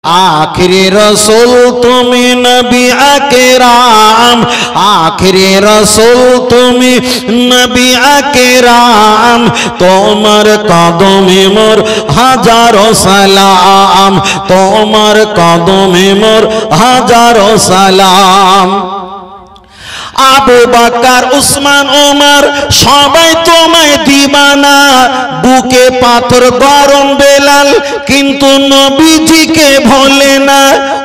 आखिरी रसूल तुमी नबी अकराम, आखिरी रसूल तुमी नबी अकराम, तोमर कदमे मोर हजारो सलाम, तोमर कदमे मोर हजारो सलाम। आबू बकर उस्मान उमर सबाई तोमाय दीवाना, बुके पाथर गरम बेलाल किन्तु नबीजीके भोले ना।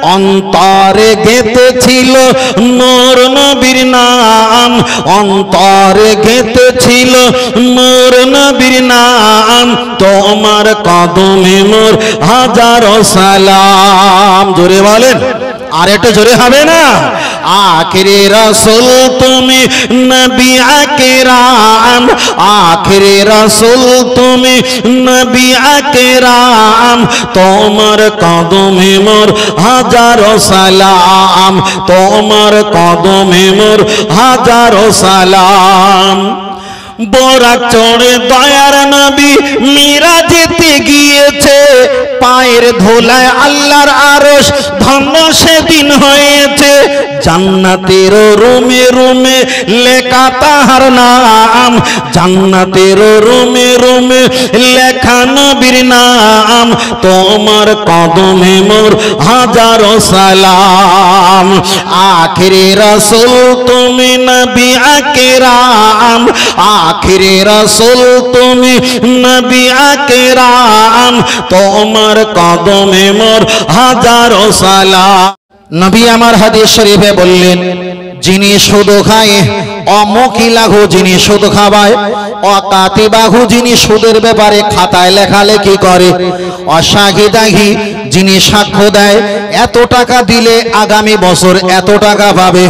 अंतरे गेथेछिल नूर नबीर नाम, अंतरे गेथेछिल नूर नबीर नाम, तोमार कदमे मोर हजारो सलाम। जोरे बोलेन আর একটু জোরে হবে না। आखिरी रसूल तुमी नबी अकराम, आखिरी रसूल तुमी नबी अकराम, तोमर कदमे मोर हजारो सलाम, तोमर कदमे मोर हजारो सलाम। बोराक चढ़े दयार नबी मिराजेते गिয়েছে, पायर धोलाय आल्लाहर आरश धन्य सेदिन हयेছে। জান্নাতের রুমে রুমে লেখা তাহার নাম, জান্নাতের রুমে রুমে লেখা নবীর নাম, তোমার কদমে মোর হাজারো সালাম। আখিরি রাসূল তুমি নবী আকরাম, আখিরি রাসূল তুমি নবী আকরাম, তোমার কদমে মোর হাজারো সালাম। नबी आमार हादिस शरीफे बोलें जिनी सुद खाए अमकिलाहु जिनी सुद खावाय अकातिबाहु जिनी सुदेर ब्यापारे खाताय लेखालेखि करे असाहिदाहि जिनी साक्ष्य देय एत टाका दिले आगामी बछर एत टाका पाबे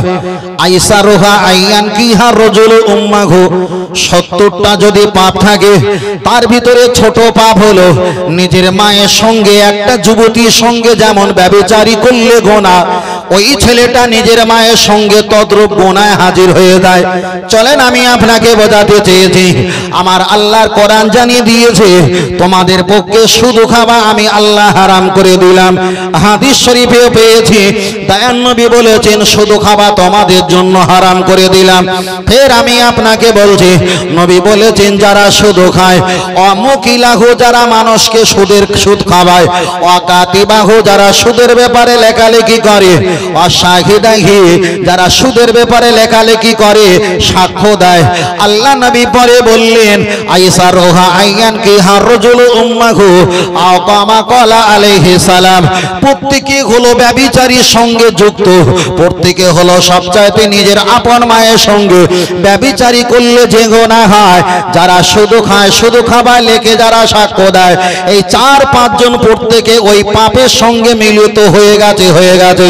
आइसारुहा आइयान किहा रजुल उम्माहु 70टा जदि पाप थाके तार भितरे छोट पाप हलो निजेर मायेर संगे एकटा युवतीर संगे जेमन व्यभिचारी करले गोना ओई छेलेटा निजेर मायेर संगे तद्रुप गोनाय हाजिर हये जाय। चलेन आमी आपनाके बोझाते चेयेछि आमार आल्लाहर कुरान जानिये दियेछे तोमादेर पक्षे सुद खावा आमी आल्लाह हाराम करे दिलाम। हादिस शरीफेও পেয়েছি দয়ান নবী বলেছেন সুদ খাওয়া তোমাদের জন্য হারাম করে দিলাম। ফের আমি আপনাকে বলছি নবী বলেছেন যারা সুদ খায় অমুকিলাহু যারা মানুষকে সুদ খাওয়ায় অকাতিবাহু যারা সুদের ব্যাপারে লেখালেখি করে অসাহিদাহি যারা সুদের ব্যাপারে লেখালেখি করে সাক্ষ্য দেয়। আল্লাহ নবী পরে বললেন আয়েশা রোহা আইয়ান কি হারজুল উম্মাহু আও কামা ক্বালা আলাইহিস সালাম প্রত্যেকে হলো ব্যভিচারীর সঙ্গে যুক্ত, প্রত্যেকে হলো সবচাইতে নিজের আপন মায়ের সঙ্গে ব্যভিচারী করলে যে গুনাহ হয়। যারা সুদ খায় সুদ খাবার লেখে যারা সাক্ষ্য দেয় এই 4-5 জন প্রত্যেকে ওই পাপের সঙ্গে মিলিত হয়ে গেছে।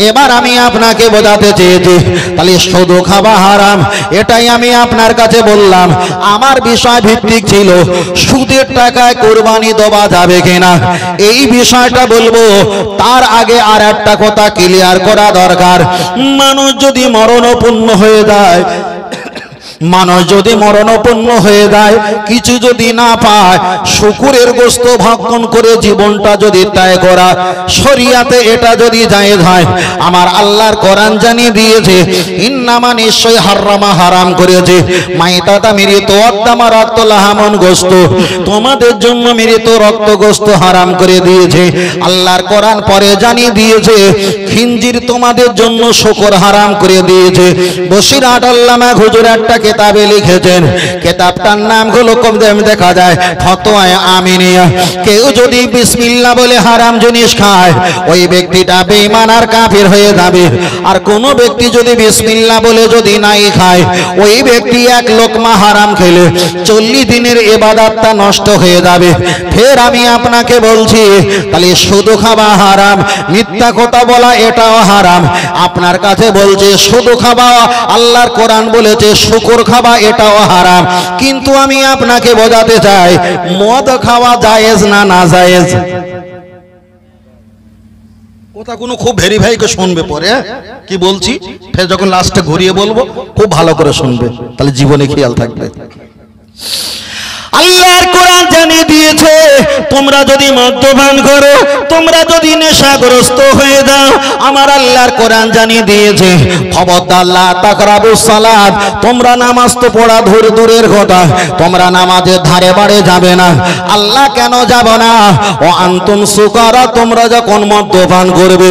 এবার আমি আপনাকে বোঝাতে চেয়েছি তাহলে সুদ খাওয়া হারাম এটাই আমি আপনার কাছে বললাম। আমার বিষয় ভিত্তিক ছিল সুদের টাকায় কুরবানি দেওয়া যাবে কিনা এই বিষয়টা বলবো। তার আগে আর একটা কথা ক্লিয়ার করা দরকার, মানুষ যদি মরণাপন্ন হয়ে যায় মানুষ যদি মরণাপন্ন হয়ে যায় কিছু যদি না পায় শুকুরের গোশত ভক্ষণ করে জীবনটা যদি ত্যাগ করা শরীয়তে এটা যদি জায়েজ হয় আমার আল্লাহর কোরআন জানিয়ে দিয়েছে ইন্নামা নিশ্চয় হারামা হারাম করেছে মাইতাতা মৃত আত্মা রক্তলাহামন গোশত তোমাদের জন্য মৃত রক্ত গোশত হারাম করে দিয়েছে। আল্লাহর কোরআন পরে জানিয়ে দিয়েছে খিনজির তোমাদের জন্য শুকর হারাম করে দিয়েছে। বশিরাত আল্লামা হুজুর একটা কিতাবে লিখেছেন কিতাবটার নাম হলো কমদেম দেখা যায় ফতোয়ায়ে আমিনিয়া। কেউ যদি বিসমিল্লাহ বলে হারাম জিনিস খায় ওই ব্যক্তিটা বেঈমান আর কাফির হয়ে যাবে। আর কোন ব্যক্তি যদি বিসমিল্লাহ বলে যদি নাই খায় ওই ব্যক্তি এক লোকমা হারাম খেলে 40 দিনের ইবাদতটা নষ্ট হয়ে যাবে। ফের আমি আপনাকে বলছি তাহলে সুদ খাওয়া হারাম, মিথ্যা কথা বলা এটাও হারাম। আপনার কাছে বলছে সুদ খাওয়া আল্লাহর কোরআন বলেছে শুকর খাওয়া এটাও হারাম। কিন্তু আমি আপনাকে বোঝাতে চাই মদ খাওয়া জায়েজ না না জায়েজ কথা কোনো খুব ভেরিফাই করে শুনবে পরে কি বলছি ফের যখন লাস্টে ঘুরিয়ে বলবো খুব ভালো করে শুনবে তাহলে জীবনে খেয়াল থাকবে। আল্লাহর কোরআন জানিয়ে দিয়েছে তোমরা যদি মদ্যপান করো, তোমরা যদি নেশাগ্রস্ত হয়ে যাও, আমার আল্লাহর কোরআন জানিয়ে দিয়েছে খবরদার লা তাকরাবুস সালাত, তোমরা নামাজ তো পড়া দূরের কথা, তোমরা নামাজের ধারে বাড়ে যাবে না। আল্লাহ কেন যাব না? ও আনতুম সুকারা, তোমরা যখন মদ্যপান করবে,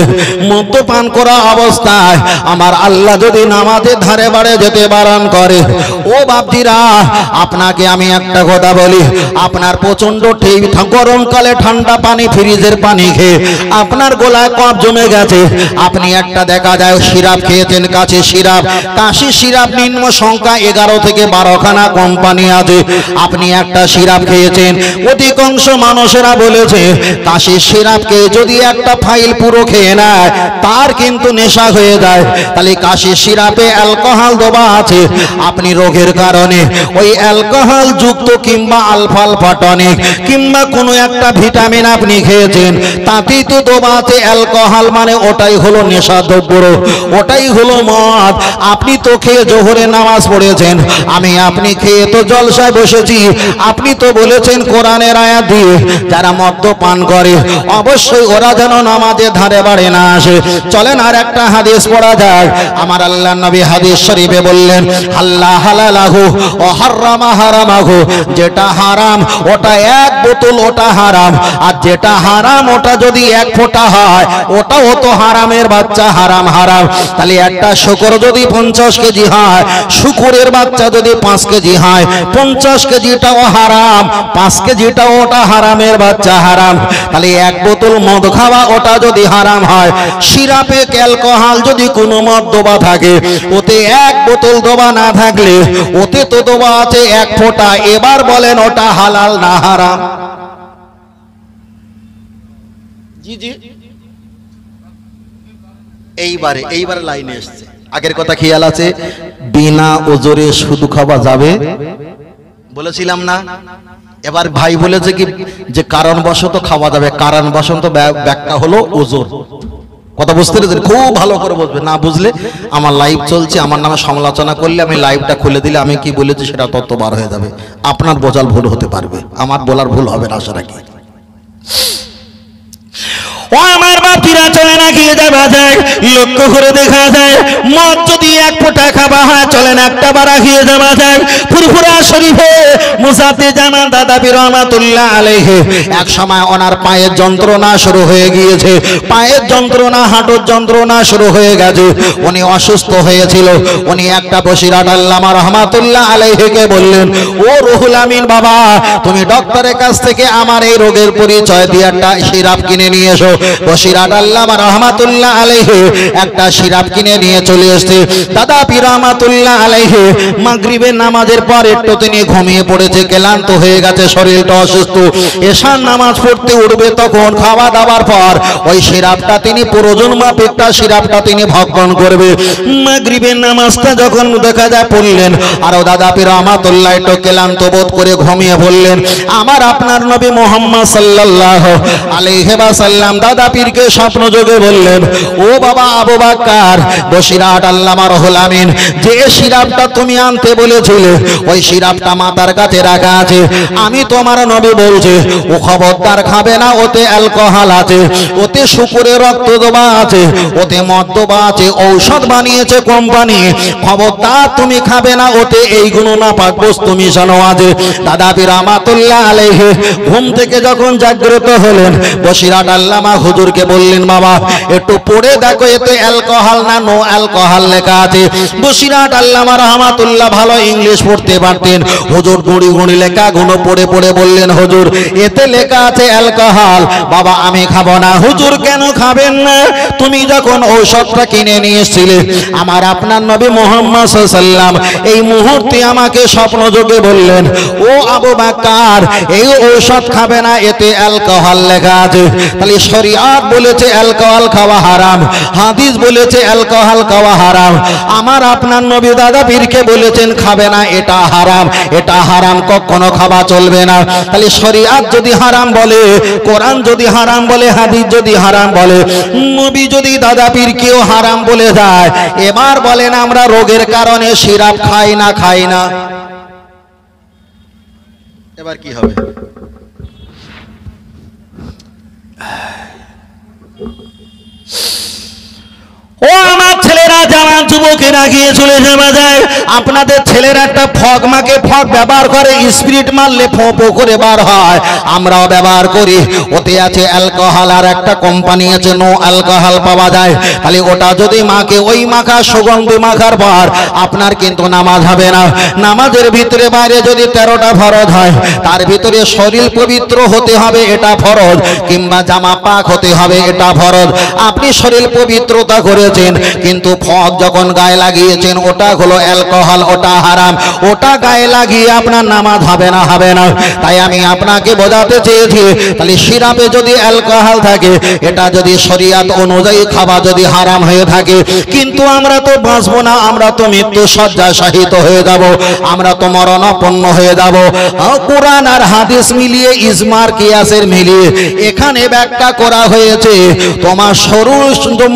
মদ্যপান করা অবস্থায় আমার আল্লাহ যদি নামাজের ধারে বাড়ে যেতে বারণ করে, ও বাপজিরা আপনাকে আমি একটা কথা বলি, আপনার প্রচন্ড গরমকালে ঠান্ডা পানি ফ্রিজের পানি খেয়ে আপনার গলায় কফ জমে গেছে, আপনি একটা দেখা যায় সিরাপ খেয়েছেন, কাছে সিরাপ, কাশি সিরাপ নিম্ন সংখ্যা 11 থেকে 12 খানা কোম্পানি আছে, আপনি একটা সিরাপ খেয়েছেন। অধিকাংশ মানুষেরা বলেছে কাশি সিরাপকে যদি একটা ফাইল পুরো খেয়ে নেয় তার কিন্তু নেশা হয়ে যায়। তাহলে কাশি সিরাপে অ্যালকোহল দেওয়া আছে, আপনি রোগের কারণে ওই অ্যালকোহল যুক্ত কিংবা আলফা টনিক কিংবা কোনো একটা ভিটামিন আপনি খেয়েছেন, তাতেই তো দেওয়া আছে অ্যালকোহল, মানে ওটাই হলো নেশা দ্রব্য, ওটাই হলো মদ। আপনি তো খেয়ে জোহরে নামাজ পড়েছেন, আমি আপনি খেয়ে তো জলসায় বসেছি, আপনি তো বলেছেন কোরআনের আয়াত দিয়ে যারা মদ্যপান করে অবশ্যই ওরা যেন নামাজের ধারে বাড়ে না আসে। চলেন আর একটা হাদিস পড়া যাক। আমার আল্লাহর নবী হাদিস শরীফে বললেন আল্লাহ হালালাহু ও হারামা হারামাহু, যেটা হারাম ওটা এক বোতল ওটা হারাম, আর যেটা হারাম ওটা যদি এক ফোঁটা হয় ওটাও তো হারামের বাচ্চা, হারাম হারাম। তাহলে একটা শুকর যদি 50 কেজি হয়, শুকরের বাচ্চা যদি 5 কেজি হয়, 50 কেজিটাও হারাম, 5 কেজিটাও ওটা হারামের বাচ্চা, হারাম। তাহলে এক বোতল মদ খাওয়া ওটা যদি হারাম হয়, সিরাপে অ্যালকোহল যদি কোনো মদ দোবা থাকে, ওতে এক বোতল দোবা না থাকলে ওতে তো দোবা আছে এক ফোঁটা, এবার বলেন ওটা হালাল না হারাম? জি জি, এইবারে লাইনে এসছে। আগের কথা খেয়াল আছে, বিনা ওজরে শুধু খাওয়া যাবে বলেছিলাম না? এবার ভাই বলেছে কি যে কারণবশত খাওয়া যাবে, কারণবশত ব্যাখ্যা হলো ওজোর। কথা বুঝতে পেরেছেন? খুব ভালো করে বুঝবে, না বুঝলে আমার লাইভ চলছে, আমার নামে সমালোচনা করলে আমি লাইভটা খুলে দিলে আমি কি বলেছি সেটা তত্ত্ব বার হয়ে যাবে, আপনার বোঝার ভুল হতে পারবে, আমার বলার ভুল হবে না আশা রাখি। ও আমার বাপিরা, চলে না গিয়ে যাওয়া যায়, লক্ষ্য করে দেখা যায় মদ যদি এক ফোঁটা খাওয়া হয়, চলেন একটা বারা খেয়ে যাওয়া যায়। ফুরফুরা শরীফে মুসাতে জামান দাদা পীর রহমাতুল্লাহ আলাইহি এক সময় ওনার পায়ের যন্ত্রণা শুরু হয়ে গিয়েছে, পায়ের যন্ত্রণা, হাঁটুর যন্ত্রণা শুরু হয়ে গেছে, উনি অসুস্থ হয়েছিল। উনি একটা বসিরাট আল্লামা রহমাতুল্লাহ আলাইহিকে বললেন, ও রুহুল আমিন বাবা, তুমি ডক্টরের কাছ থেকে আমার এই রোগের পরিচয় দিয়ে একটা সিরাপ কিনে নিয়ে এসো। বসিরাট আল্লামা রহমাতুল্লাহ আলাইহি একটা সিরাপ কিনে নিয়ে চলে এসেছে। দাদা পীর রহমাতুল্লাহ আলাইহি মাগরিবের নামাজের পর একটু তিনি ঘুমিয়ে পড়েছে, ক্লান্ত হয়ে গেছে, শরীরটা অসুস্থ। এশার নামাজ পড়তে উঠবে তখন খাওয়া দাওয়ার পর ওই সিরাপটা তিনি প্রয়োজন মাফিকটা সিরাপটা তিনি ভক্ষণ করবে। মাগরিবের নামাজটা যখন দেখা যায় পড়লেন, আর দাদা পীর রহমাতুল্লাহ একটু ক্লান্ত বোধ করে ঘুমিয়ে পড়লেন। আমার আপনার নবী মুহাম্মদ সাল্লাল্লাহু আলাইহি ওয়াসাল্লাম দাদা পীরকে স্বপ্ন যোগে বললেন, ও বাবা আবু বকর, বসিরাট আল্লামা রুহুল আমিন যে সিরাপটা তুমি আনতে বলেছিলে ওই সিরাপটা মাথার কাছে রাখা আছে, আমি তোমার নবী বলছি ও খবরদার খাবে না, ওতে অ্যালকোহল আছে, ওতে শুকরের রক্ত দেওয়া আছে, ওতে মদ দেওয়া আছে, ঔষধ বানিয়েছে কোম্পানি, খবরদার তুমি খাবে না, ওতে এইগুলো নাপাক বস্তু মিশানো আছে। দাদা পীর রহমাতুল্লাহ আলাইহি ঘুম থেকে যখন জাগ্রত হলেন, বসিরাট আল্লামা হুজুরকে বললেন, বাবা একটু পড়ে দেখো এতে অ্যালকোহল না নো অ্যালকোহল লেখা আছে। বসিরাট আল্লামা রহমাতুল্লাহ ভালো ইংলিশ পড়তে পারতেন, হুজুর গুঁড়ি গুঁড়ি লেখা গুলো পড়ে পড়ে বললেন, হুজুর এতে লেখা আছে অ্যালকোহল, বাবা আমি খাবো না। হুজুর কেন খাবেন না? তুমি যখন ঔষধটা কিনে নিয়ে এসেছিলে আমার আপনার নবী মুহাম্মদ সাল্লাল্লাহু আলাইহি ওয়াসাল্লাম এই মুহূর্তে আমাকে স্বপ্ন যোগে বললেন, ও আবু বকর এই ঔষধ খাবে না, এতে অ্যালকোহল লেখা আছে। তাহলে শরীয়ত বলেছে অ্যালকোহল খাওয়া হারাম, হাদিস বলেছে অ্যালকোহল খাওয়া হারাম, আমার আপনার নবী দাদা পীরকে বলেছেন খাবে না, এটা হারাম, এটা হারাম, কখনো খাওয়া চলবে না। তাহলে শরীয়ত যদি হারাম বলে, কোরআন যদি হারাম বলে, হাদিস যদি হারাম বলে, নবী যদি দাদা পীরকেও হারাম বলে যায়, এবার বলেন আমরা রোগের কারণে সিরাপ খাই না? এবার কি হবে? ও আমার ছেলেরা, যারা যুবকেরা গিয়ে চলে যাওয়া যায়, আপনাদের ছেলেরা একটা ফগ মাকে ফগ ব্যবহার করে, স্পিরিট মারলে ফোঁপো করে বার হয়, আমরাও ব্যবহার করি। ওতে আছে অ্যালকোহল, আর একটা কোম্পানি আছে নো অ্যালকোহল পাওয়া যায়। তাহলে ওটা যদি মাকে ওই মাখা সুগন্ধি মাখার পর আপনার কিন্তু নামাজ হবে না। নামাজের ভিতরে বাইরে যদি 13টা ফরজ হয়, তার ভিতরে শরীর পবিত্র হতে হবে, এটা ফরজ, কিংবা জামা পাক হতে হবে, এটা ফরজ। আপনি শরীর পবিত্রতা করে কিন্তু ফগ যখন গায়ে লাগিয়েছেন ওটা হলো অ্যালকোহল, ওটা হারাম, ওটা গায়ে লাগিয়ে আপনার নামাজ হবে না, হবে না। তাই আমি আপনাকে বোঝাতে চেয়েছি, তাহলে সিরাপে যদি অ্যালকোহল থাকে, এটা যদি শরিয়াত অনুযায়ী খাওয়া যদি হারাম হয়ে থাকে, কিন্তু আমরা তো বাঁচবো না, আমরা তো মৃত্যু শয্যায় শায়িত হয়ে যাব, আমরা তো মরণাপন্ন হয়ে যাব। কোরআন আর হাদিস মিলিয়ে, ইজমার কিয়াসের মিলিয়ে এখানে ব্যাখ্যা করা হয়েছে, তোমার শরীর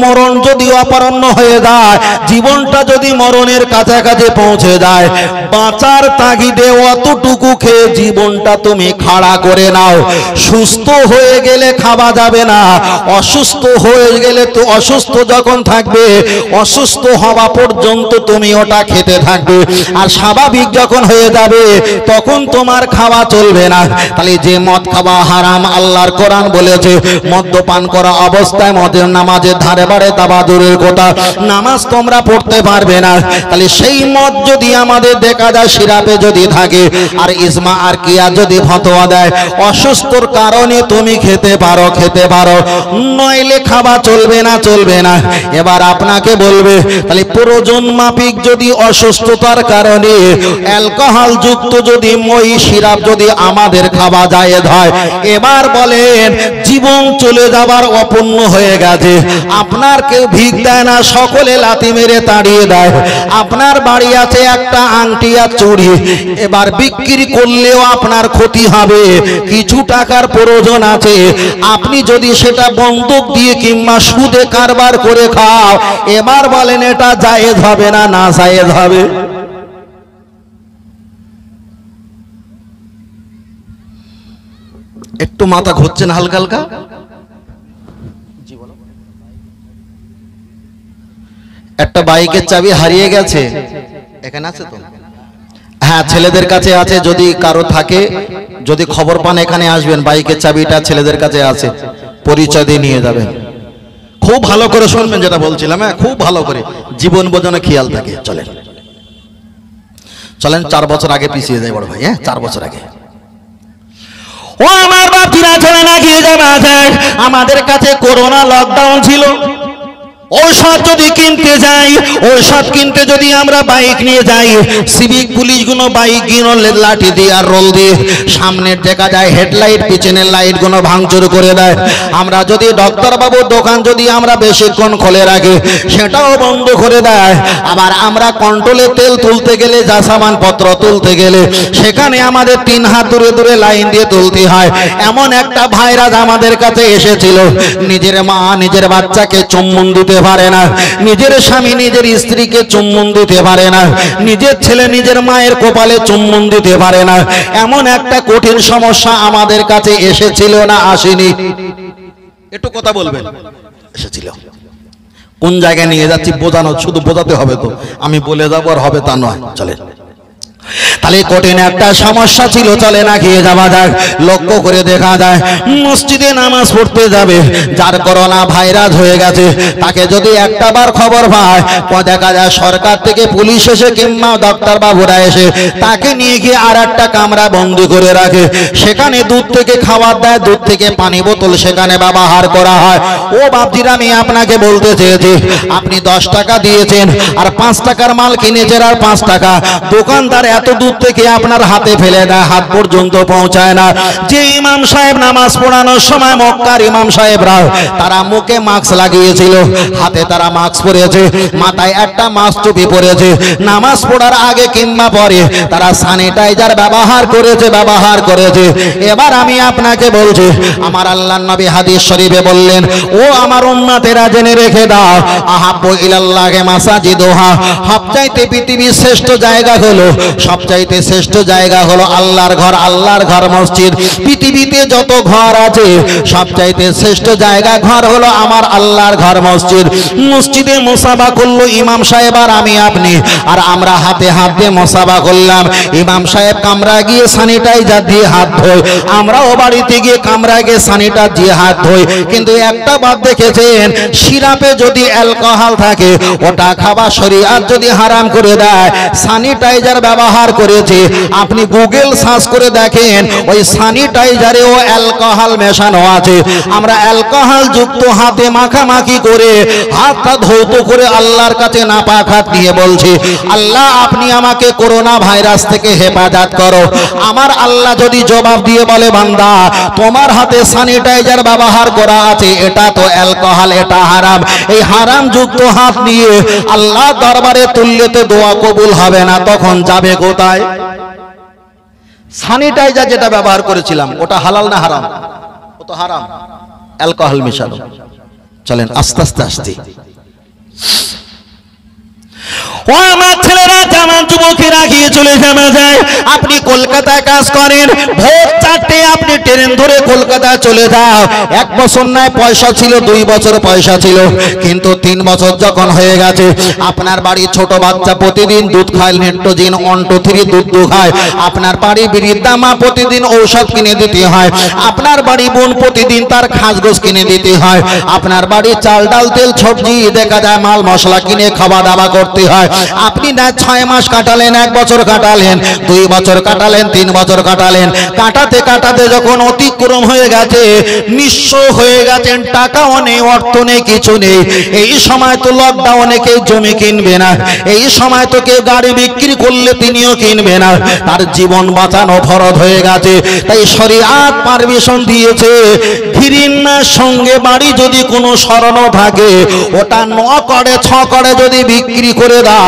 মরণ যদি অপরাহ্ন হয়ে যায়, জীবনটা যদি মরণের কাছাকাছি পৌঁছে যায়, বাঁচার তাগিদে অতটুকু খেয়ে জীবনটা তুমি খাড়া করে নাও। সুস্থ হয়ে গেলে খাওয়া যাবে না, অসুস্থ হয়ে গেলে তো, অসুস্থ যখন থাকবে, অসুস্থ হওয়া পর্যন্ত তুমি ওটা খেতে থাকবে, আর স্বাভাবিক যখন হয়ে যাবে তখন তোমার খাওয়া চলবে না। তাহলে যে মদ খাওয়া হারাম, আল্লাহর কোরআন বলেছে মদ্যপান করা অবস্থায় মদের নামাজের ধারে বারে তাবাদুরের কথা, নামাজ তোমরা পড়তে পারবে না। তাহলে সেই মদ যদি আমাদের দেখা যায় সিরাপে যদি থাকে, আর ইজমা আর কিয়া যদি ফতোয়া দেয় অসুস্থর কারণে তুমি খেতে পারো, খেতে পারো, নইলে খাওয়া চলবে না, চলবে না। এবার আপনাকে বলবে, তাহলে প্রয়োজন মাফিক যদি অসুস্থতার কারণে অ্যালকোহল যুক্ত যদি মই সিরাপ যদি আমাদের খাওয়া জায়েজ হয়, এবার বলেন জীবন চলে যাবার অপূর্ণ হয়ে গেছে, আপনার কেউ ভিক দেয় না, সকলে লাথি মেরে তাড়িয়ে দেয়, আপনার বাড়ি আছে একটা আংটি আর চুড়ি, এবার বিক্রি করলেও আপনার ক্ষতি হবে, কিছু টাকার প্রয়োজন আছে, আপনি যদি সেটা বন্ধক দিয়ে কিংবা সুদে কারবার করে খাও, এবার বলেন এটা জায়েজ হবে না, না জায়েজ হবে? একটু মাথা ঘুরছেন হালকা হালকা? একটা বাইকের চাবি হারিয়ে গেছে, এখানে আছে তো? হ্যাঁ, ছেলেদের কাছে আছে, যদি কারো থাকে, যদি খবর পান এখানে আসবেন, বাইকের চাবিটা ছেলেদের কাছে আছে, পরিচয় দিয়ে নিয়ে যাবেন। খুব ভালো করে শুনবেন যেটা বলছিলাম, হ্যাঁ খুব ভালো করে, জীবন বোঝানো খেয়াল থাকে। চলেন চলেন 4 বছর আগে পিছিয়ে যায় বড় ভাই, হ্যাঁ 4 বছর আগে। ও আমার বাপজিরা, চলে না গিয়ে যাওয়া যায়, আমাদের কাছে করোনা লকডাউন ছিল, ঔষধ যদি কিনতে যাই, ঔষধ কিনতে যদি আমরা বাইক নিয়ে যাই, সিভিক পুলিশগুলো বাইকগুলো লাঠি দিয়ে আর রোল দিয়ে সামনের দেখা যায় হেডলাইট, পিছনের লাইটগুলো ভাঙচুর করে দেয়। আমরা যদি ডাক্তারবাবুর দোকান যদি আমরা বেশিক্ষণ খুলে রাখি, সেটাও বন্ধ করে দেয়। আবার আমরা কন্ট্রোলে তেল তুলতে গেলে, যা সামানপত্র তুলতে গেলে, সেখানে আমাদের 3 হাত দূরে দূরে লাইন দিয়ে তুলতে হয়। এমন একটা ভাইরাস আমাদের কাছে এসেছিল, নিজের মা নিজের বাচ্চাকে চুম্বন দিতে পারে না, নিজের স্বামী নিজের স্ত্রীকে চুম্বন দিতে পারে না, নিজের ছেলে নিজের মায়ের কপালে চুম্বন দিতে পারে না। এমন একটা কঠিন সমস্যা আমাদের কাছে এসেছিল না আসেনি? একটু কথা বলবেন। এসেছিল। কোন জায়গায় নিয়ে যাচ্ছি বোঝানো, শুধু বোঝাতে হবে তো, আমি বলে যাবো আর হবে তা নয়। চলে, তাহলে কঠিন একটা সমস্যা ছিল, চলে না খেয়ে যাওয়া যায়। লক্ষ্য করে দেখা যায় মসজিদে নামাজ পড়তে যাবে, যার করোনা ভাইরাস হয়ে গেছে, তাকে যদি একটা বার খবর পায়, দেখা যায় সরকার থেকে পুলিশ এসে কিংবা ডাক্তার বাবুরা এসে তাকে নিয়ে গিয়ে আর একটা কামরা বন্দি করে রাখে, সেখানে দুধ থেকে খাবার দেয়, দুধ থেকে পানি বোতল সেখানে ব্যবহার করা হয়। ও বাপজিরা, আমি আপনাকে বলতে চেয়েছি, আপনি 10 টাকা দিয়েছেন আর 5 টাকার মাল কিনেছেন, আর 5 টাকা দোকানদার এত দূর থেকে আপনার হাতে ফেলে দেয়, হাত পর্যন্ত পৌঁছায় না। যে ইমাম সাহেব নামাজ পড়ানোর সময়, মক্কার ইমাম সাহেবরা, তারা মুখে মাস্ক লাগিয়েছিল, হাতে তারা মাস্ক পরেছে, মাথায় একটা মাস্ক টুপি পরেছে, নামাজ পড়ার আগে কিংবা পরে তারা স্যানিটাইজার ব্যবহার করেছে। এবার আমি আপনাকে বলছি, আমার আল্লাহর নবী হাদিস শরীফে বললেন, ও আমার উম্মতেরা জেনে রেখে দাও, আহাব্বু ইলাল্লাহি মাসাজিদুহা, সবচাইতে পৃথিবীর শ্রেষ্ঠ জায়গা হলো, সবচাইতে সবচাইতে শ্রেষ্ঠ জায়গা হলো আল্লাহর ঘর, আল্লাহর ঘর মসজিদ। পৃথিবীতে যত ঘর আছে সবচাইতে শ্রেষ্ঠ জায়গা ঘর হলো আমার আল্লাহর ঘর মসজিদ। মসজিদে মুসাফা করলো ইমাম সাহেব আর আমি আপনি, আর আমরা হাতে হাত দিয়ে মুসাফা করলাম। ইমাম সাহেব কামরা গিয়ে স্যানিটাইজার দিয়ে হাত ধোয়, আমরাও বাড়িতে গিয়ে কামরা গিয়ে স্যানিটাইজার দিয়ে হাত ধোয়। কিন্তু একটা বাদ দেখেছেন, সিরাপে যদি অ্যালকোহল থাকে ওটা খাওয়া শরীয়ত যদি হারাম করে দেয়। স্যানিটাইজার ব্যবহার করেছে, আপনি গুগল সার্চ করে দেখেন ওই স্যানিটাইজারেও অ্যালকোহল মেশানো আছে। আমরা অ্যালকোহল যুক্ত হাতে মাখামাখি করে হাতটা ধৌত করে আল্লাহর কাছে নাপাক হাত নিয়ে বলছি, আল্লাহ আপনি আমাকে করোনা ভাইরাস থেকে হেফাজত করো। আমার আল্লাহ যদি জবাব দিয়ে বলে, বান্দা তোমার হাতে স্যানিটাইজার ব্যবহার করা আছে, এটা তো অ্যালকোহল, এটা হারাম, এই হারাম যুক্ত হাত নিয়ে আল্লাহ দরবারে তুললে তো দোয়া কবুল হবে না, তখন যাবে কোথায়? স্যানিটাইজার যেটা ব্যবহার করেছিলাম ওটা হালাল না হারাম? ও তো হারাম, অ্যালকোহল মেশানো। চলেন আস্তে আস্তে আস্তে। ও আমার ছেলেরা, আমার যুবকেরা গিয়ে চলে যাওয়া যায়। আপনি কলকাতায় কাজ করেন, ভোর 4টে আপনি ট্রেন ধরে কলকাতা চলে যাও। 1 বছর নয় পয়সা ছিল, 2 বছর পয়সা ছিল, কিন্তু 3 বছর যখন হয়ে গেছে, আপনার বাড়ি ছোট বাচ্চা প্রতিদিন দুধ খায়, নেট্রোজিন 1-2-3 দুধ খায়। আপনার বাড়ি বৃদ্ধা মা প্রতিদিন ঔষধ কিনে দিতে হয়। আপনার বাড়ি বোন প্রতিদিন তার খাসগোস কিনে দিতে হয়। আপনার বাড়ি চাল ডাল তেল সবজি দেখা যায় মাল মশলা কিনে খাওয়া দাওয়া করতে হয়। আপনি না 6 মাস কাটালেন, 1 বছর কাটালেন, 2 বছর কাটালেন, 3 বছর কাটালেন, কাটাতে কাটাতে যখন অতিক্রম হয়ে গেছে, নিঃস্ব হয়ে গেছেন, টাকাও নেই, অর্থ নেই, কিছু নেই। এই সময় তো লকডাউনে কেউ জমি কিনবে না, এই সময় তো কেউ গাড়ি বিক্রি করলে তিনিও কিনবে না, তার জীবন বাঁচানো ফরজ হয়ে গেছে। তাই শরীয়ত পারমিশন দিয়েছে, ঘৃণার সঙ্গে বাড়ি যদি কোনো স্মরণ থাকে ওটা 9 করে 6 করে যদি বিক্রি করে দাও,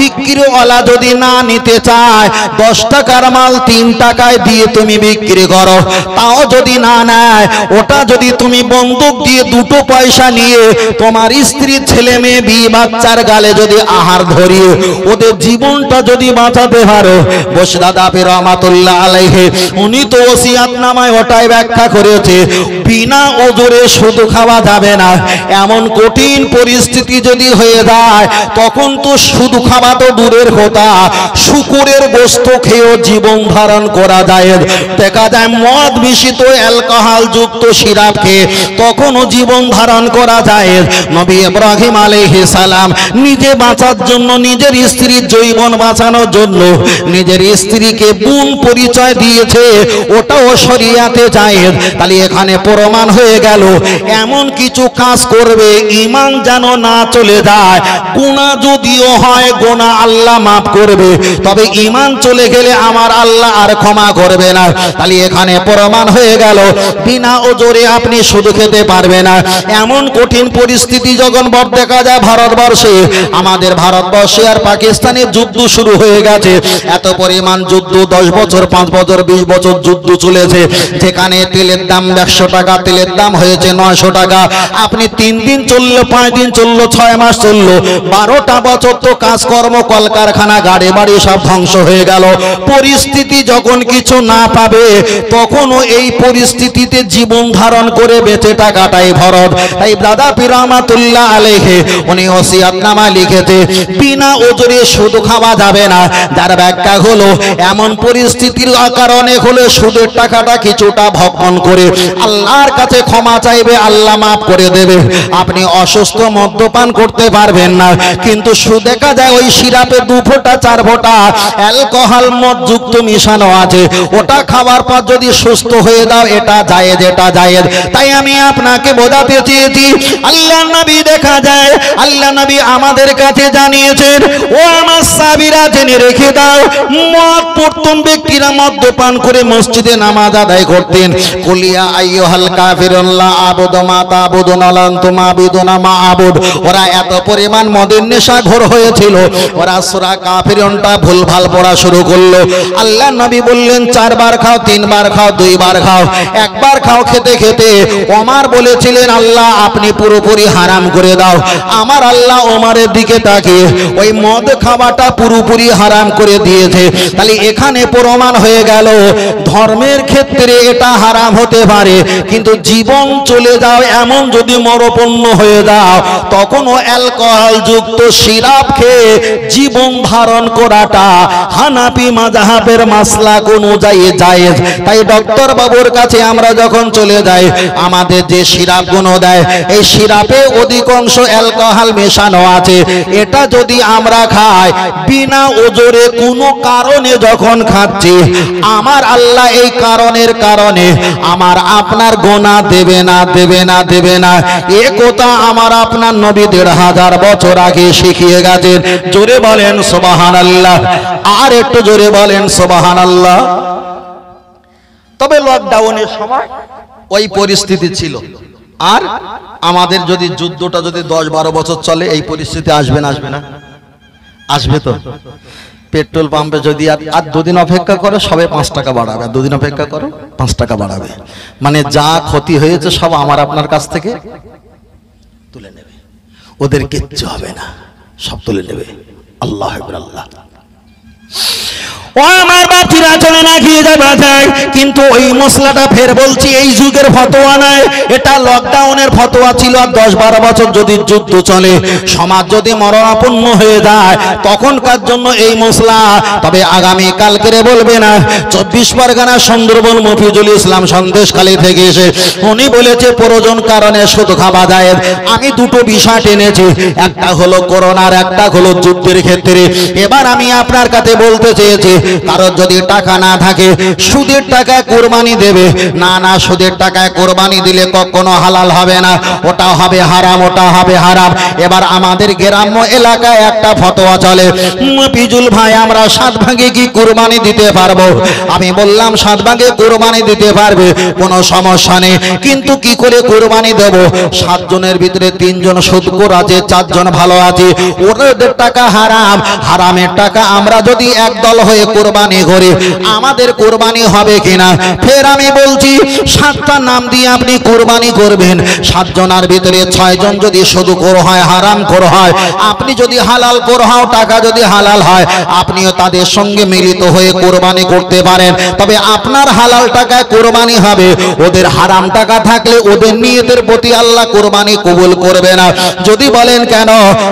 বিক্রিওয়ালা যদি না নিতে চায় 10 টাকার মাল 3 টাকায় দিয়ে তুমি বিক্রি করো, তাও যদি না নেয়, ওটা যদি তুমি বন্দুক দিয়ে 2 পয়সা নিয়ে তোমার স্ত্রী ছেলে মেয়ে বিয়ে বাচ্চার গালে যদি আহার ধরিয়ে ওদের জীবনটা যদি বাঁচাতে পারো। বসদাদা পীর রহমাতুল্লাহ আলাইহি উনি তো ওসিয়াতনামায় ওটাই ব্যাখ্যা করেছে, বিনা ওজরে শুধু খাওয়া যাবে না। এমন কঠিন পরিস্থিতি যদি হয়ে যায় তখন তো শুধু খাওয়া তো দূরের কথা, শুকুরের গোশত খেয়েও জীবন ধারণ করা যায়। দেখা যায় মদ মিশ্রিত অ্যালকোহল যুক্ত সিরাপ খেয়ে তখনও জীবন ধারণ করা যায়। নবী ইব্রাহিম আলাইহিস সালাম নিজে বাঁচার জন্য, নিজের স্ত্রীর জীবন বাঁচানোর জন্য নিজের স্ত্রীকে বোন পরিচয় দিয়েছে, ওটাও শরীয়তে জায়েজ। তাহলে এখানে প্রমাণ হয়ে গেল এমন কিছু কাজ করবে ঈমান যেন না চলে যায়। গুনাহ যদিও হয়, গুনাহ আল্লাহ মাফ করবে, তবে ঈমান চলে গেলে আমার আল্লাহ আর ক্ষমা করবে না। তাহলে এখানে প্রমাণ হয়ে গেল বিনা ওজরে আপনি শুধু খেতে পারবে না। এমন কঠিন পরিস্থিতি যখন দেখা যায় ভারতবর্ষে, আমাদের ভারতবর্ষে আর পাকিস্তানের যুদ্ধ শুরু হয়ে গেছে। এত পরিমাণ যুদ্ধ, 10 বছর 5 বছর 20 বছর যুদ্ধ চলেছে, যেখানে তেলের দাম 100 টাকা, তেলের দাম হয়েছে 900 টাকা। আপনি 3 দিন চললো, 5 দিন চললো, 6 মাস চললো, 12টা বছর তো কাজকর্ম, কলকারখানা, গাড়ি বাড়ি সব ধ্বংস হয়ে গেল। পরিস্থিতি যখন কিছু না পাবে তখনও এই পরিস্থিতিতে জীবন ধারণ করে বেঁচে থাকাটাই ফরজ। তাই দাদা পীর রহমাতুল্লাহ আলাইহি উনি ওসিয়াতনামা লিখেছে বিনা ওজরে শুধু খাওয়া যাবে না। যার ব্যাখ্যা হলো এমন পরিস্থিতির কারণে হলে সুদের টাকাটা কিছুটা ভক্ষণ করে আল্লাহর কাছে ক্ষমা চাইবে, আল্লাহ মাফ করে দেবে। আপনি অসুস্থ মদ্যপান করতে পারবেন না, কিন্তু দেখা যায় ওই সিরাপে 2 ফোঁটা 4 ফোঁটা অ্যালকোহল মদ যুক্ত মিশানো আছে, ওটা খাওয়ার পর যদি সুস্থ হয়ে দাও, এটা জায়েজ, এটা জায়েজ। তাই আমি আপনাকে বোঝাতে চেয়েছি, আল্লাহ নবী দেখা যায়, আল্লাহ নবী আমাদের কাছে জানিয়েছেন, ও আমার সাহাবীরা জেনে রেখে দাও, মদ পড়তুম ব্যক্তিরা মদ্যপান করে মসজিদে নামাজ আদায় করতেন। কুলিয়া আইয়ুহাল কাফিরুন লা আবুদু মা তা'বুদুন ওয়া লা আনতুম আবিদুনা মা আবুদ। ওরা এত পরিমাণ মদের নেশা ঘোর হয়ে হয়েছিল, ওরা সূরা কাফিরুনটা ভুলভাল পড়া শুরু করলো। আল্লাহ নবী বললেন 4 বার খাও, 3 বার খাও, 2 বার খাও। একবার খাও খেতে খেতে ওমর বলেছিলেন আল্লাহ আপনি পুরোপুরি হারাম করে দাও। আমার আল্লাহ ওমরের দিকে তাকিয়ে ওই মদ খাওয়াটা পুরোপুরি হারাম করে দিয়েছে। তাহলে এখানে প্রমাণ হয়ে গেল ধর্মের ক্ষেত্রে এটা হারাম হতে পারে, কিন্তু জীবন চলে যাও এমন যদি মরপন্ন হয়ে যাও, তখনও অ্যালকোহল যুক্ত সিরাপ খেয়ে জীবন ধারণ করাটা হানাফি মাযহাবের মাসলাক অনুযায়ী জায়েজ। তাই ডক্টর বাবুর কাছে আমরা যখন চলে যাই, আমাদের যে সিরাপগুলো দেয় এই সিরাপে অধিকাংশ অ্যালকোহল মেশানো আছে। এটা যদি আমরা খাই বিনা ওজরে কোনো কারণে যখন খাচ্ছি, আমার আল্লাহ এই কারণের কারণে আমার আপনার গোনা দেবে না, দেবে না, দেবে না। এ কথা আমার আপনার নবী 1500 বছর আগে শিখিয়ে গেছেন। জোরে বলেন সুবহানাল্লাহ, আর একটু জোরে বলেন সুবহানাল্লাহ। তবে লকডাউনের সময় ওই পরিস্থিতি ছিল। আর আমাদের যদি যুদ্ধটা যদি 10-12 বছর চলে এই পরিস্থিতি আসবে না? আসবে না? আসবে তো। পেট্রোল পাম্পে যদি আর 2 দিন অপেক্ষা করো সবে 5 টাকা বাড়াবে, 2 দিন অপেক্ষা করো 5 টাকা বাড়াবে। মানে যা ক্ষতি হয়েছে সব আমার আপনার কাছ থেকে তুলে নেবে, ওদের কিচ্ছু হবে না, সব তুলে নেবে। আল্লাহু আকবার। আল্লাহ ও আমার বাতিরা চলে না খেয়ে যাবে যায়, কিন্তু ওই মশলাটা ফের বলছি এই যুগের ফতোয়া নয়, এটা লকডাউনের ফতোয়া ছিল। আর 10-12 বছর যদি যুদ্ধ চলে, সমাজ যদি মরণাপন্ন হয়ে যায়, তখনকার জন্য এই মশলা। তবে আগামী কালকে বলবে না। 24 পরগনা সুন্দরবন মফিজুল ইসলাম সন্দেশখালী থেকে এসে উনি বলেছে প্রয়োজন কারণে শুধু খাওয়া যায়। আমি দুটো বিষয় টেনেছি, একটা হলো করোনার, একটা হলো যুদ্ধের ক্ষেত্রে। এবার আমি আপনার কাছে বলতে চেয়েছি, কারোর যদি টাকা না থাকে সুদের টাকায় কোরবানি দেবে না, না সুদের টাকায় কোরবানি দিলে কখনো হালাল হবে না, ওটা হবে হারাম, ওটা হবে হারাম। এবার আমাদের গ্রাম্য এলাকায় একটা ফতোয়া চলে, মফিজুল ভাই আমরা 7 ভাগে কি কোরবানি দিতে পারবো? আমি বললাম 7 ভাগে কোরবানি দিতে পারবে, কোনো সমস্যা নেই, কিন্তু কি করে কোরবানি দেব? 7 জনের ভিতরে 3 জন সুদখোর আছে, 4 জন ভালো আছে, ওদের টাকা হারাম, হারামের টাকা আমরা যদি একদল হয়ে কোরবানি করি আমাদের কোরবানি হবে কিনা? ফের আমি বলছি 7টা নাম দিয়ে আপনি কোরবানি করবেন, 7 জনের ভিতরে 6 জন যদি সুদখোর হয়, হারাম খোর হয়, আপনি যদি হালাল খোর হও, টাকা যদি হালাল হয়, আপনিও তাদের সঙ্গে মিলিত হয়ে কোরবানি করতে পারেন। তবে আপনার হালাল টাকায় কোরবানি হবে, ওদের হারাম টাকা থাকলে ওদের নিয়তের প্রতি আল্লাহ কোরবানি কবুল করবে না। যদি বলেন কেন,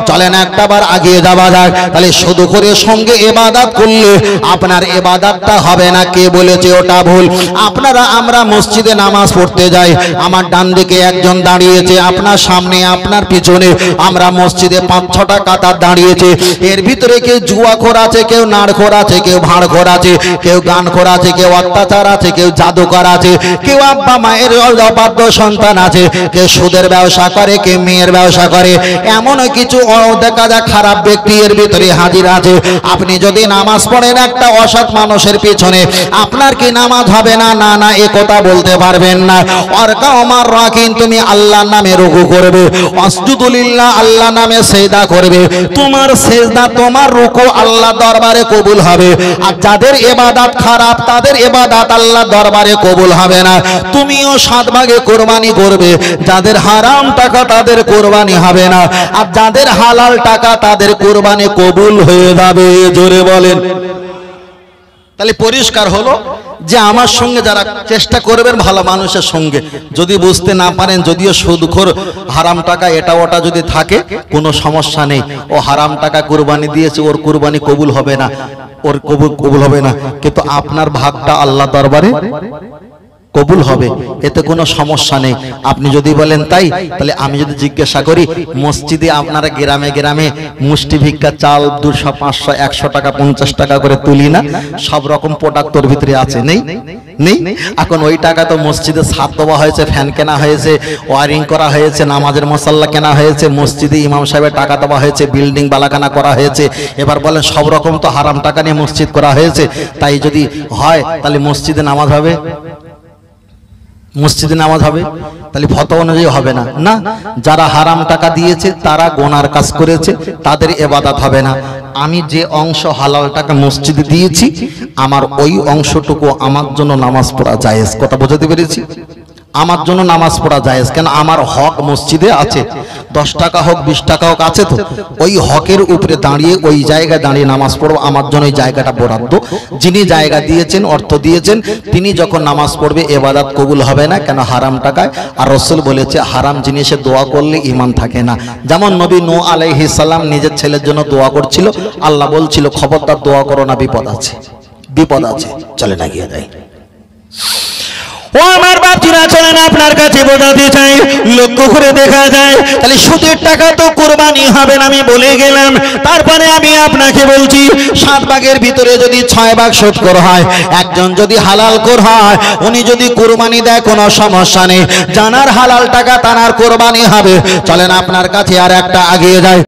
চলেন একটাবার আগিয়ে যাওয়া যাক। তাহলে সুদখোরের সঙ্গে ইবাদত করলে আপনার ইবাদতটা হবে না। কে বলেছে ওটা ভুল? আপনারা আমরা মসজিদে নামাজ পড়তে যাই, আমার ডান দিকে একজন দাঁড়িয়েছে, আপনার সামনে আপনার পিছনে আমরা মসজিদে 5-6টা কাতার দাঁড়িয়েছে। এর ভিতরে কেউ জুয়াখোর আছে, কেউ নাড়খোর আছে, কেউ ভাঁড়খোর আছে, কেউ গানখোর আছে, কেউ অত্যাচার আছে, কেউ জাদুকর আছে, কেউ আব্বা মায়ের অবাধ্য সন্তান আছে, কেউ সুদের ব্যবসা করে, কেউ মেয়ের ব্যবসা করে। এমন কিছু দেখা যায় খারাপ ব্যক্তি এর ভিতরে হাজির আছে। আপনি যদি নামাজ পড়েন একটা অসৎ মানুষের পিছনে, আপনার কি নামাজ হবে না? না, না, এ কথা বলতে পারবেন না। অরকা ওমার রাকিন, তুমি আল্লাহর নামে রুকু করবে, আসজুদুলিল্লাহ আল্লাহর নামে সেজদা করবে, তোমার সেজদা তোমার রুকু আল্লাহ দরবারে কবুল হবে। আর যাদের ইবাদত খারাপ তাদের ইবাদত আল্লাহ দরবারে কবুল হবে না। তুমিও 7 ভাগে কোরবানি করবে, যাদের হারাম টাকা তাদের কোরবানি হবে না, আর যাদের হালাল টাকা তাদের কোরবানি কবুল হয়ে যাবে। জোরে বলেন। তাহলে পরিষ্কার হলো যে আমার সঙ্গে যারা চেষ্টা করবেন ভালো মানুষের সঙ্গে, যদি বুঝতে না পারেন, যদিও সুদখোর হারাম টাকা এটা ওটা যদি থাকে কোনো সমস্যা নেই, ও হারাম টাকা কুরবানি দিয়েছে, ওর কুরবানি কবুল হবে না, ওর কবুল হবে না, কিন্তু আপনার ভাগটা আল্লাহ দরবারে কবুল হবে, এতে কোনো সমস্যা নেই। আপনি যদি বলেন তাই, তাহলে আমি যদি জিজ্ঞাসা করি, মসজিদে আপনারা গ্রামে গ্রামে মুষ্টি ভিক্ষা চাল 200, 500, 100 টাকা, 50 টাকা করে তুলি না? সব রকম প্রোডাক্ট তোর ভিতরে আছে, নেই? নেই। এখন ওই টাকা তো মসজিদে ছাদ দেওয়া হয়েছে, ফ্যান কেনা হয়েছে, ওয়ারিং করা হয়েছে, নামাজের মশাল্লা কেনা হয়েছে, মসজিদে ইমাম সাহেবের টাকা দেওয়া হয়েছে, বিল্ডিং বালাখানা করা হয়েছে। এবার বলেন সব রকম তো হারাম টাকা নিয়ে মসজিদ করা হয়েছে, তাই যদি হয় তাহলে মসজিদে নামাজ হবে? মসজিদে নামাজ হবে? তাহলে ফতোয়া অনুযায়ী হবে না। না, যারা হারাম টাকা দিয়েছে তারা গোনার কাজ করেছে, তাদের ইবাদত হবে না। আমি যে অংশ হালাল টাকা মসজিদে দিয়েছি, আমার ওই অংশটুকু আমার জন্য নামাজ পড়া জায়েজ। কথা বোঝাতে পেরেছি? আমার জন্য নামাজ পড়া জায়েজ, কেন আমার হক মসজিদে আছে। 10 টাকা হোক 20 টাকা হোক আছে, তো ওই হকের উপরে দাঁড়িয়ে ওই জায়গায় দাঁড়িয়ে নামাজ পড়বো। আমার জন্য ওই জায়গাটা বরাদ্দ। যিনি জায়গা দিয়েছেন, অর্থ দিয়েছেন, তিনি যখন নামাজ পড়বে ইবাদত কবুল হবে না, কেন হারাম টাকায়। আর রাসূল বলেছে হারাম জিনিসে দোয়া করলে ঈমান থাকে না। যেমন নবী নূহ আলাইহিস সালাম নিজের ছেলের জন্য দোয়া করছিল, আল্লাহ বলছিল খবরদার দোয়া করো না, বিপদ আছে, বিপদ আছে। চলে না গিয়ে যায়। ও আমার বাপজিরা, চলেন আপনার কাছে বোঝাতে চাই, লক্ষ্য করে দেখা যায় তাহলে সুদের টাকা তো কুরবানি হবে না, আমি বলে গেলাম। তারপরে আমি আপনাকে বলছি 7 ভাগের ভিতরে যদি 6 ভাগ সুদ কর হয়, একজন যদি হালাল কর হয়, উনি যদি কুরবানি দেয় কোনো সমস্যা নেই। জানার হালাল টাকা তানার কুরবানি হবে। চলেন আপনার কাছে আর একটা আগিয়ে যায়।